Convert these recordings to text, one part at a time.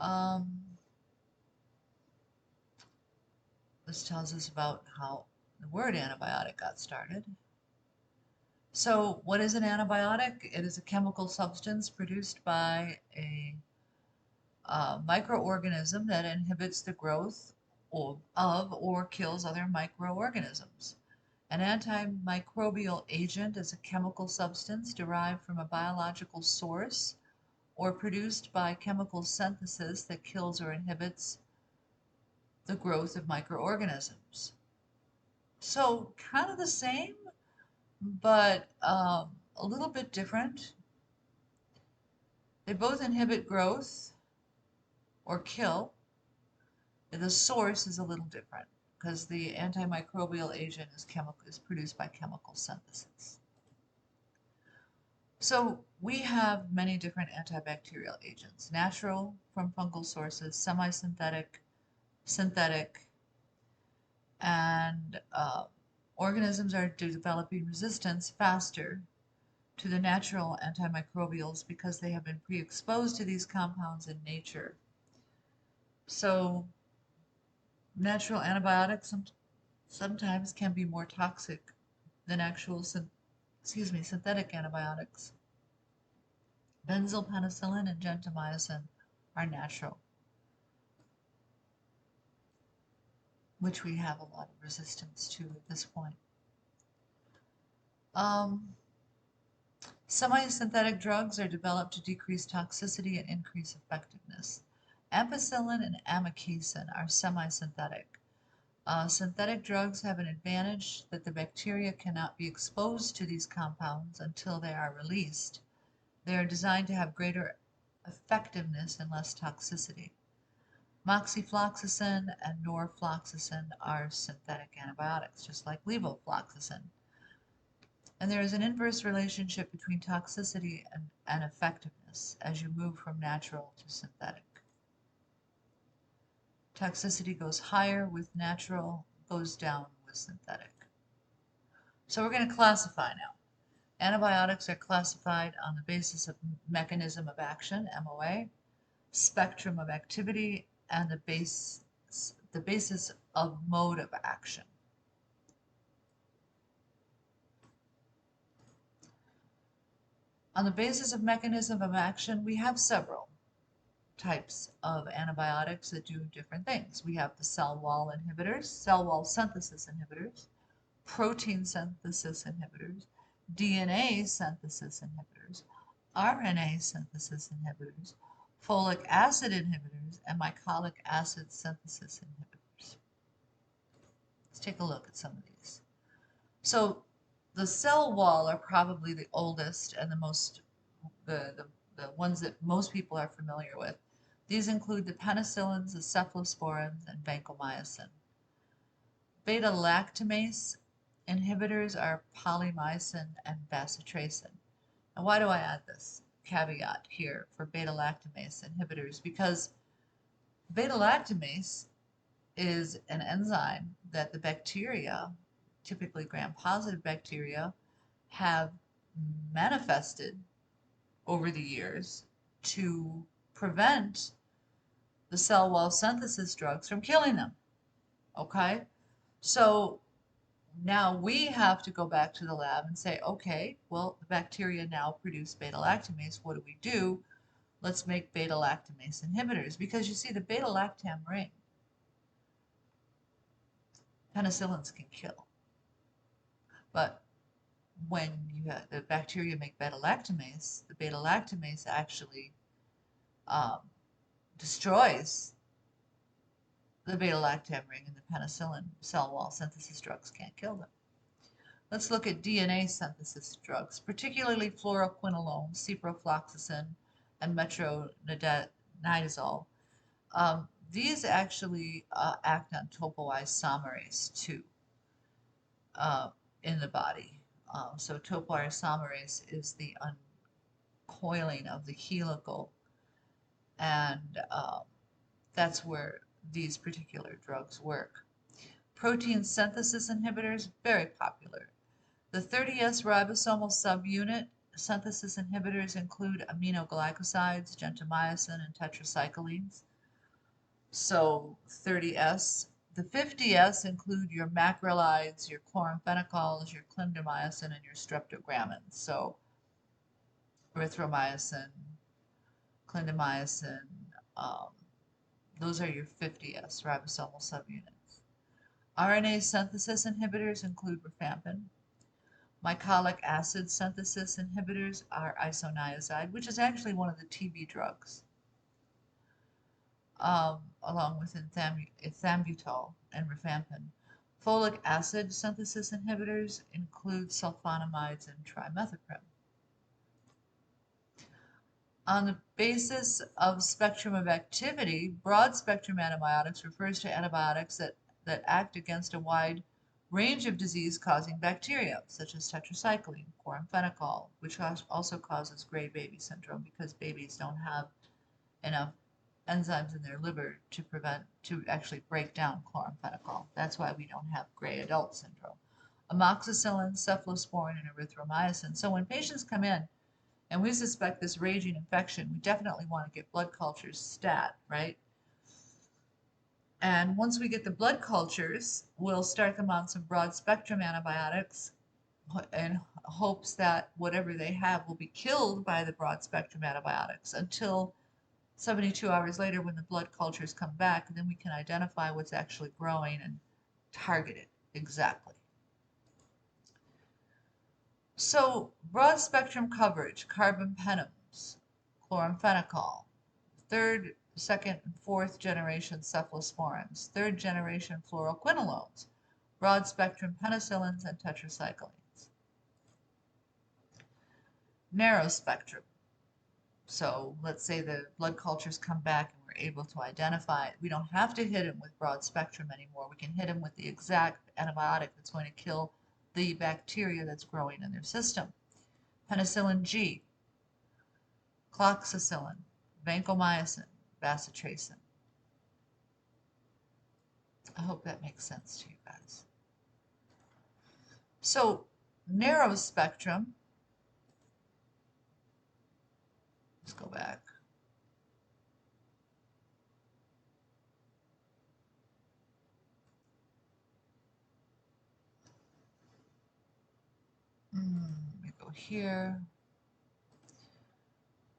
Um, this tells us about how the word antibiotic got started. So what is an antibiotic? It is a chemical substance produced by a microorganism that inhibits the growth of or kills other microorganisms. An antimicrobial agent is a chemical substance derived from a biological source or produced by chemical synthesis that kills or inhibits the growth of microorganisms. So kind of the same, but a little bit different. They both inhibit growth or kill. The source is a little different because the antimicrobial agent is produced by chemical synthesis. So we have many different antibacterial agents, natural from fungal sources, semi-synthetic, synthetic, and organisms are developing resistance faster to the natural antimicrobials because they have been pre-exposed to these compounds in nature. So natural antibiotics sometimes can be more toxic than actual synthetic antibiotics. Benzyl penicillin and gentamicin are natural, which we have a lot of resistance to at this point. Um, Semi-synthetic drugs are developed to decrease toxicity and increase effectiveness. Ampicillin and amikacin are semi-synthetic. Synthetic drugs have an advantage that the bacteria cannot be exposed to these compounds until they are released. They are designed to have greater effectiveness and less toxicity. Moxifloxacin and norfloxacin are synthetic antibiotics, just like levofloxacin. And there is an inverse relationship between toxicity and effectiveness as you move from natural to synthetic. Toxicity goes higher with natural, goes down with synthetic. So we're going to classify now. Antibiotics are classified on the basis of mechanism of action, MOA, spectrum of activity, and the basis of mode of action. On the basis of mechanism of action, we have several types of antibiotics that do different things. We have the cell wall inhibitors, cell wall synthesis inhibitors, protein synthesis inhibitors, DNA synthesis inhibitors, RNA synthesis inhibitors, folic acid inhibitors, and mycolic acid synthesis inhibitors. Let's take a look at some of these. So the cell wall are probably the oldest and the ones that most people are familiar with. These include the penicillins, the cephalosporins, and vancomycin. Beta-lactamase inhibitors are polymycin and bacitracin. And why do I add this caveat here for beta-lactamase inhibitors? Because beta-lactamase is an enzyme that the bacteria, typically gram-positive bacteria, have manifested over the years to prevent the cell wall synthesis drugs from killing them. Okay? So now we have to go back to the lab and say, okay, well, the bacteria now produce beta-lactamase. What do we do? Let's make beta-lactamase inhibitors. Because you see, the beta-lactam ring, penicillins can kill. But when the bacteria make beta-lactamase, the beta-lactamase actually destroys the beta-lactam ring, and the penicillin cell wall synthesis drugs can't kill them. Let's look at DNA synthesis drugs, particularly fluoroquinolone, ciprofloxacin, and metronidazole. These actually act on topoisomerase 2 in the body. So topoisomerase is the uncoiling of the helical, and that's where these particular drugs work. Protein synthesis inhibitors, very popular. The 30S ribosomal subunit synthesis inhibitors include aminoglycosides, gentamicin, and tetracyclines. So 30S. The 50S include your macrolides, your chloramphenicol, your clindamycin, and your streptogramin. So erythromycin, clindamycin, um, those are your 50S ribosomal subunits. RNA synthesis inhibitors include rifampin. Mycolic acid synthesis inhibitors are isoniazid, which is actually one of the TB drugs, along with ethambutol and rifampin. Folic acid synthesis inhibitors include sulfonamides and trimethoprim. On the basis of spectrum of activity, broad-spectrum antibiotics refers to antibiotics that act against a wide range of disease-causing bacteria, such as tetracycline, chloramphenicol, which also causes gray baby syndrome because babies don't have enough enzymes in their liver to actually break down chloramphenicol. That's why we don't have gray adult syndrome. Amoxicillin, cephalosporin, and erythromycin. So when patients come in and we suspect this raging infection, we definitely want to get blood cultures stat, right? And once we get the blood cultures, we'll start them on some broad spectrum antibiotics in hopes that whatever they have will be killed by the broad spectrum antibiotics until 72 hours later when the blood cultures come back, and then we can identify what's actually growing and target it exactly. So broad spectrum coverage, carbapenems, chloramphenicol, third, second, and fourth generation cephalosporins, third generation fluoroquinolones, broad spectrum penicillins, and tetracyclines. Narrow spectrum. So let's say the blood cultures come back and we're able to identify it. We don't have to hit them with broad spectrum anymore. We can hit them with the exact antibiotic that's going to kill the bacteria that's growing in their system. Penicillin G, cloxacillin, vancomycin, bacitracin. I hope that makes sense to you guys. So narrow spectrum, let's go back. Let me go here.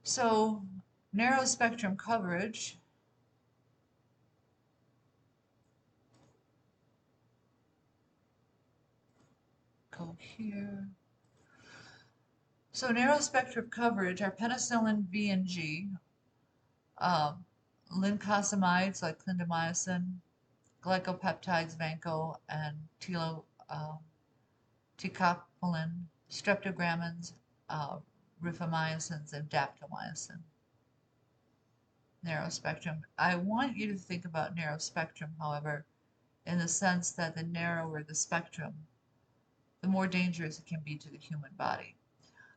So narrow spectrum coverage go here. So narrow spectrum coverage are penicillin B and G, lincosamides like clindamycin, glycopeptides vanco and ticapolin, streptogramins, rifamycins, and daptomycin. Narrow spectrum. I want you to think about narrow spectrum, however, in the sense that the narrower the spectrum, the more dangerous it can be to the human body.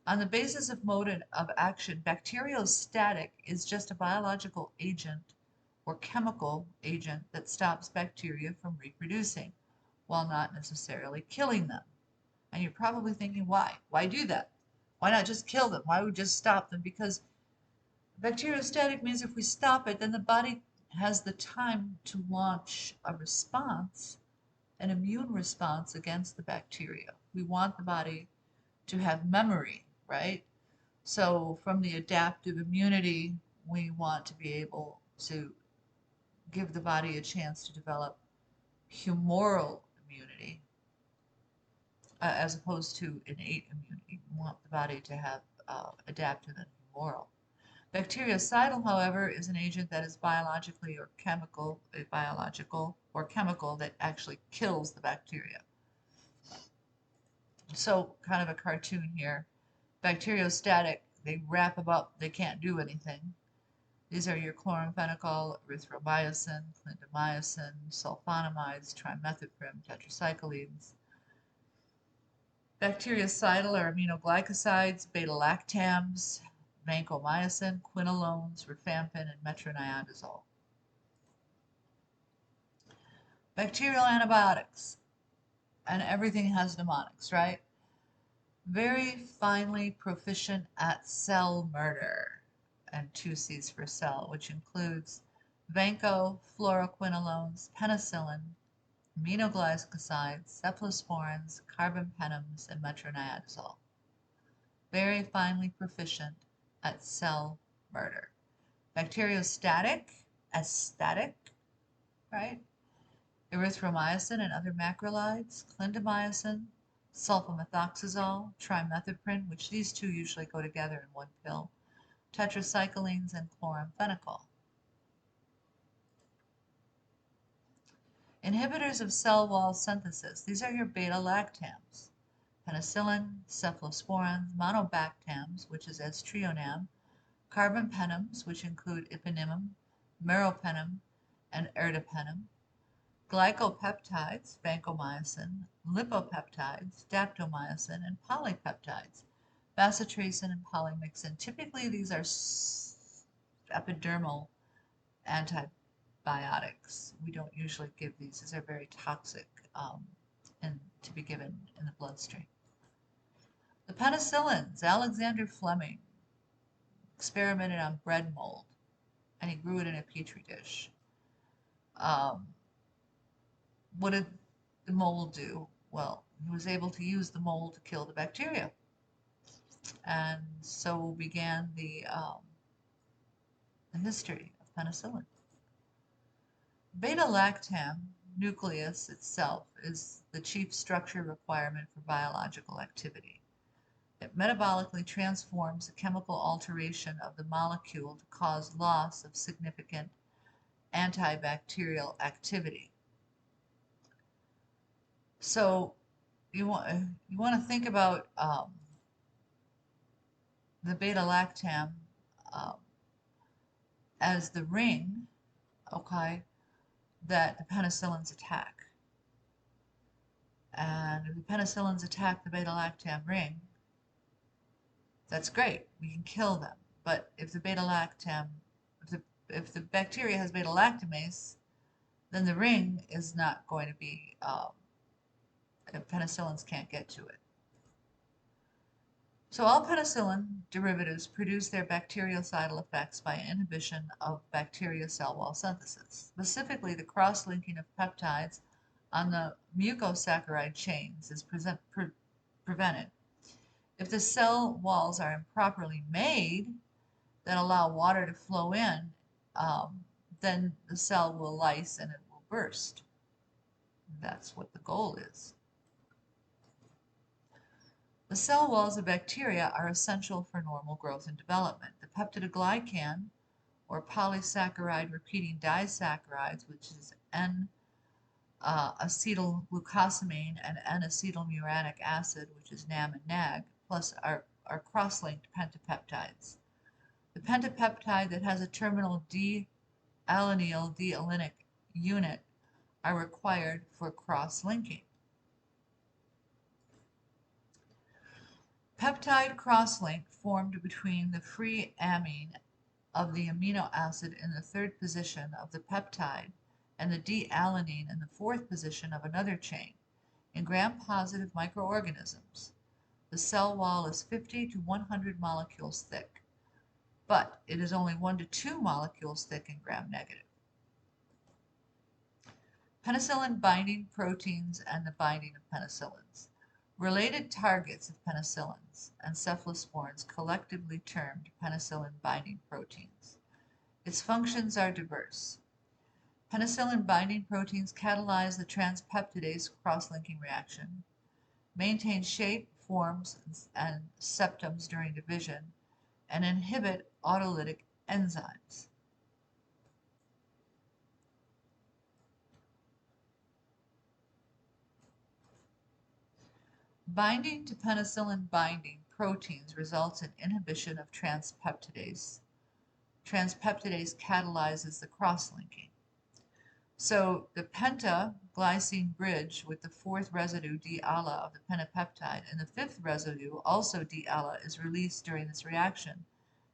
On the basis of mode of action, bacteriostatic is just a biological agent or chemical agent that stops bacteria from reproducing while not necessarily killing them. And you're probably thinking, why? Why do that? Why not just kill them? Why would we just stop them? Because bacteriostatic means if we stop it, then the body has the time to launch a response, an immune response against the bacteria. We want the body to have memory, right? So from the adaptive immunity, we want to be able to give the body a chance to develop humoral immunity as opposed to innate immunity. We want the body to have adaptive and humoral. Bactericidal, however, is an agent that is biologically or chemical, that actually kills the bacteria. So kind of a cartoon here. Bacteriostatic, they wrap them up, they can't do anything. These are your chloramphenicol, erythromycin, clindamycin, sulfonamides, trimethoprim, tetracyclines. Bactericidal are aminoglycosides, beta-lactams, vancomycin, quinolones, rifampin, and metronidazole. Bacterial antibiotics, and everything has mnemonics, right? Very finely proficient at cell murder, and 2 C's for cell, which includes vancofluoroquinolones, penicillin, aminoglycosides, cephalosporins, carbapenems, and metronidazole. Very finely proficient at cell murder. Bacteriostatic, astatic, right? Erythromycin and other macrolides, clindamycin, sulfamethoxazole, trimethoprim, which these two usually go together in one pill, tetracyclines, and chloramphenicol. Inhibitors of cell wall synthesis. These are your beta-lactams. Penicillin, cephalosporins, monobactams, which is aztreonam, carbapenems, which include ipilimumab, meropenem, and ertapenem, glycopeptides, vancomycin, lipopeptides, daptomycin, and polypeptides, bacitracin and polymyxin. Typically, these are epidermal antibiotics. We don't usually give these. These are very toxic and to be given in the bloodstream. The penicillins, Alexander Fleming experimented on bread mold, and he grew it in a petri dish. What did the mold do? Well, he was able to use the mold to kill the bacteria. And so began the history of penicillin. Beta-lactam nucleus itself is the chief structure requirement for biological activity. It metabolically transforms the chemical alteration of the molecule to cause loss of significant antibacterial activity. So you want to think about the beta-lactam as the ring, okay, that the penicillins attack. And if the penicillins attack the beta-lactam ring, that's great. We can kill them. But if the beta-lactam, if the bacteria has beta-lactamase, then the ring is not going to be, penicillins can't get to it. So all penicillin derivatives produce their bactericidal effects by inhibition of bacteria cell wall synthesis. Specifically, the cross-linking of peptides on the mucosaccharide chains is prevented. If the cell walls are improperly made that allow water to flow in, then the cell will lyse and it will burst. That's what the goal is. The cell walls of bacteria are essential for normal growth and development. The peptidoglycan, or polysaccharide repeating disaccharides, which is N-acetylglucosamine and N-acetylmuronic acid, which is NAM and NAG, plus are cross-linked pentapeptides. The pentapeptide that has a terminal D-alanine D-alinic unit are required for cross-linking. Peptide crosslink formed between the free amine of the amino acid in the third position of the peptide and the D-alanine in the fourth position of another chain. In gram-positive microorganisms, the cell wall is 50 to 100 molecules thick, but it is only 1 to 2 molecules thick in gram-negative. Penicillin binding proteins and the binding of penicillins. Related targets of penicillins and cephalosporins collectively termed penicillin binding proteins. Its functions are diverse. Penicillin binding proteins catalyze the transpeptidase cross-linking reaction, maintain shape, forms, and septums during division, and inhibit autolytic enzymes. Binding to penicillin binding proteins results in inhibition of transpeptidase. Transpeptidase catalyzes the cross-linking. So the penta-glycine bridge with the fourth residue D-ala of the pentapeptide and the fifth residue, also D-ala, is released during this reaction,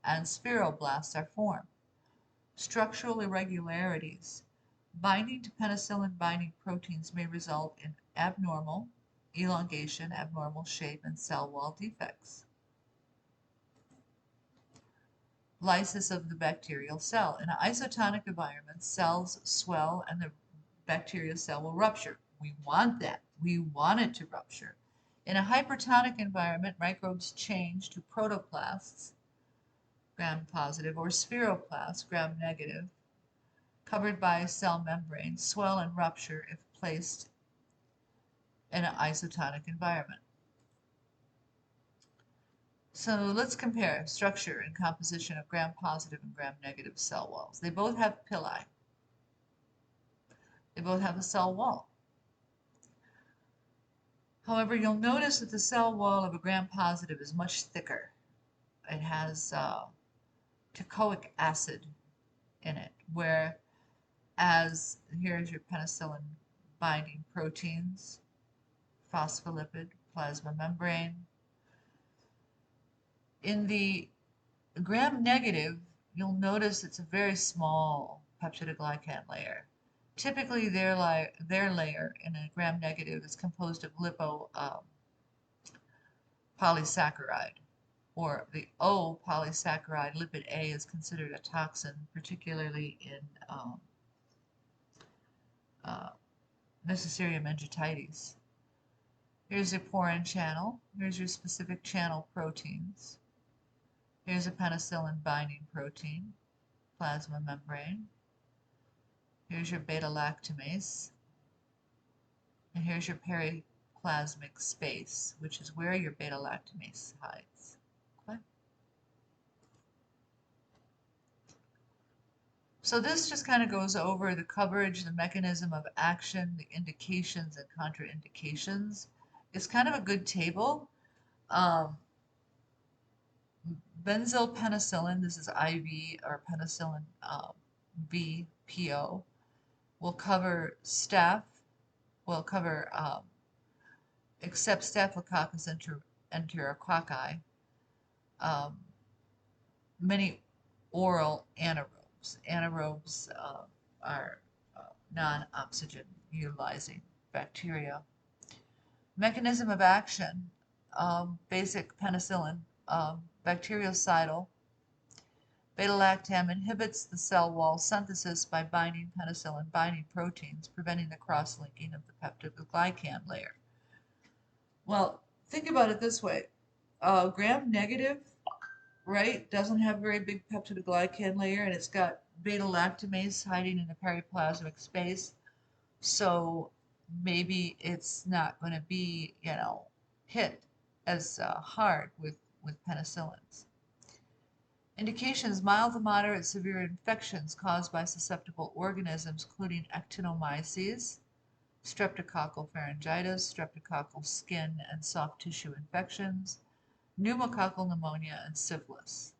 and spheroblasts are formed. Structural irregularities. Binding to penicillin binding proteins may result in abnormal elongation, abnormal shape, and cell wall defects. lysis of the bacterial cell. In an isotonic environment, cells swell and the bacterial cell will rupture. We want that. We want it to rupture. In a hypertonic environment, microbes change to protoplasts, gram-positive, or spheroplasts, gram-negative, covered by a cell membrane, swell and rupture if placed in an isotonic environment. So let's compare structure and composition of gram-positive and gram-negative cell walls. They both have pili. They both have a cell wall. However, you'll notice that the cell wall of a gram-positive is much thicker. It has teichoic acid in it, whereas here's your penicillin binding proteins, phospholipid, plasma membrane. In the gram-negative, you'll notice it's a very small peptidoglycan layer. Typically, their layer in a gram-negative is composed of lipopolysaccharide, or the O polysaccharide. Lipid A is considered a toxin, particularly in Neisseria meningitidis. Here's your porin channel. Here's your specific channel proteins. Here's a penicillin binding protein, plasma membrane. Here's your beta-lactamase. And here's your periplasmic space, which is where your beta-lactamase hides. Okay? So this just kind of goes over the coverage, the mechanism of action, the indications and contraindications. It's kind of a good table. Benzyl penicillin, this is IV or penicillin V, PO, will cover staph, will cover, except Staphylococcus enterococci, many oral anaerobes. Anaerobes are non-oxygen utilizing bacteria. Mechanism of action, basic penicillin, bactericidal. Beta-lactam inhibits the cell wall synthesis by binding penicillin binding proteins, preventing the cross-linking of the peptidoglycan layer. Well, think about it this way. Gram-negative, right, doesn't have a very big peptidoglycan layer, and it's got beta-lactamase hiding in the periplasmic space. So maybe it's not going to be, hit as hard with penicillins. Indications: mild to moderate severe infections caused by susceptible organisms, including actinomyces, streptococcal pharyngitis, streptococcal skin and soft tissue infections, pneumococcal pneumonia, and syphilis.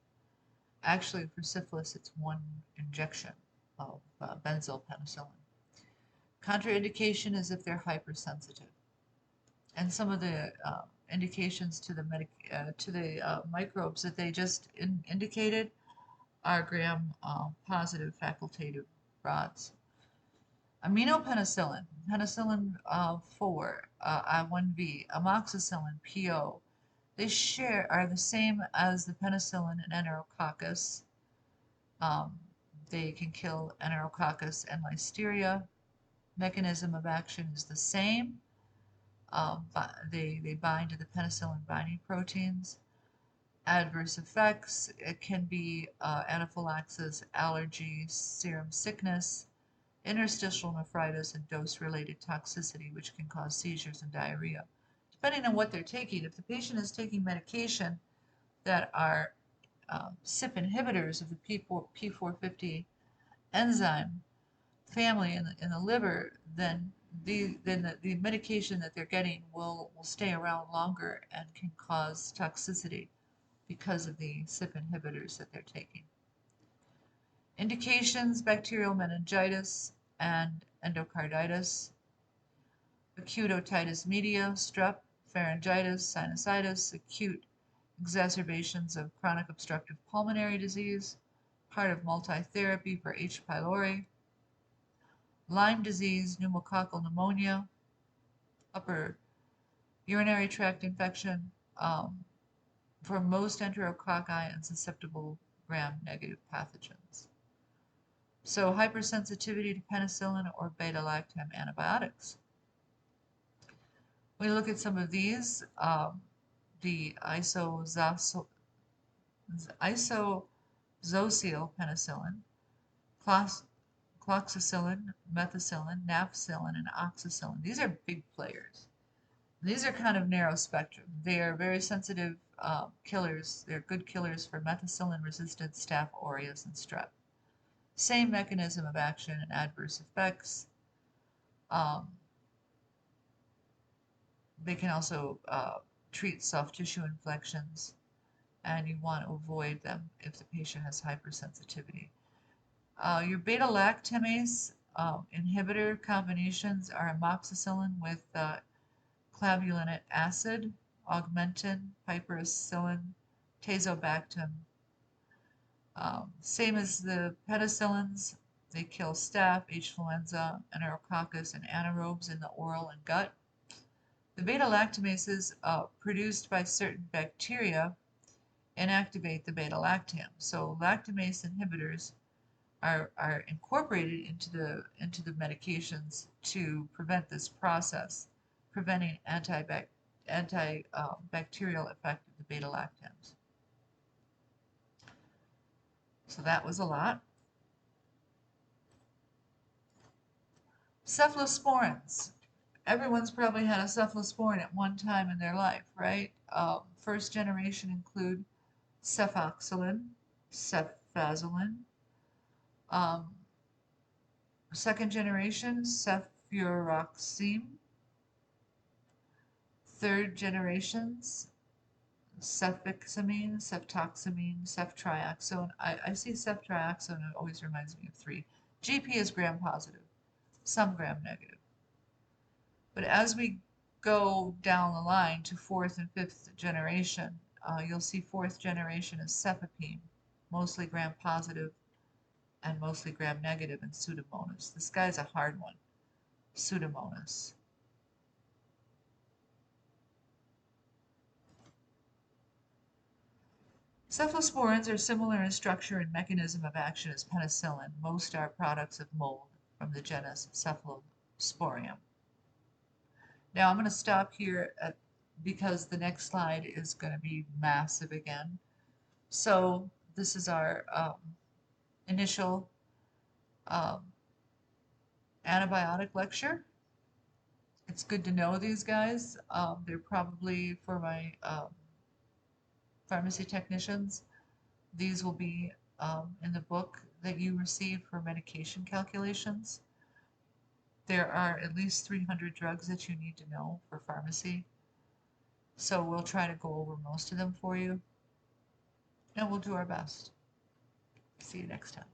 Actually, for syphilis, it's one injection of benzyl penicillin. Contraindication is if they're hypersensitive. And some of the indications to the microbes that they just indicated are gram-positive facultative rods. Aminopenicillin, penicillin 4, I1V, amoxicillin, PO, they are the same as the penicillin and Enterococcus. They can kill Enterococcus and Listeria. Mechanism of action is the same. They bind to the penicillin binding proteins. Adverse effects, it can be anaphylaxis, allergy, serum sickness, interstitial nephritis, and dose-related toxicity, which can cause seizures and diarrhea. Depending on what they're taking, if the patient is taking medication that are CYP inhibitors of the P450 enzyme family in the liver, then the medication that they're getting will stay around longer and can cause toxicity because of the CYP inhibitors that they're taking. Indications: bacterial meningitis and endocarditis, acute otitis media, strep, pharyngitis, sinusitis, acute exacerbations of chronic obstructive pulmonary disease, part of multi-therapy for H. pylori, Lyme disease, pneumococcal pneumonia, upper urinary tract infection, for most enterococci and susceptible gram-negative pathogens. So hypersensitivity to penicillin or beta-lactam antibiotics. We look at some of these, the isozocil penicillin, cloxacillin, methicillin, nafcillin, and oxacillin. These are big players. These are kind of narrow spectrum. They are very sensitive killers. They're good killers for methicillin-resistant Staph aureus and strep. Same mechanism of action and adverse effects. They can also treat soft tissue infections, and you want to avoid them if the patient has hypersensitivity. Your beta-lactamase inhibitor combinations are amoxicillin with clavulanic acid, augmentin, piperacillin, tazobactam. Same as the penicillins, they kill staph, H. influenza, enterococcus, and anaerobes in the oral and gut. The beta-lactamases produced by certain bacteria inactivate the beta-lactam. So lactamase inhibitors are incorporated into the medications to prevent this process, preventing antibacterial effect of the beta-lactams. So that was a lot. Cephalosporins. Everyone's probably had a cephalosporin at one time in their life, right? First generation include cefoxylin, cefazolin. Second generation, cefuroxime. Third generations, cefixamine, ceftoxamine, ceftriaxone. I see ceftriaxone, it always reminds me of 3. GP is gram-positive, some gram-negative. But as we go down the line to 4th and 5th generation, you'll see 4th generation is cefepime, mostly gram-positive and mostly gram-negative, and Pseudomonas. This guy's a hard one, Pseudomonas. Cephalosporins are similar in structure and mechanism of action as penicillin. Most are products of mold from the genus Cephalosporium. Now I'm going to stop here because the next slide is going to be massive again. So this is our initial antibiotic lecture. It's good to know these guys. They're probably for my pharmacy technicians. These will be in the book that you receive for medication calculations. There are at least 300 drugs that you need to know for pharmacy. So we'll try to go over most of them for you, and we'll do our best. See you next time.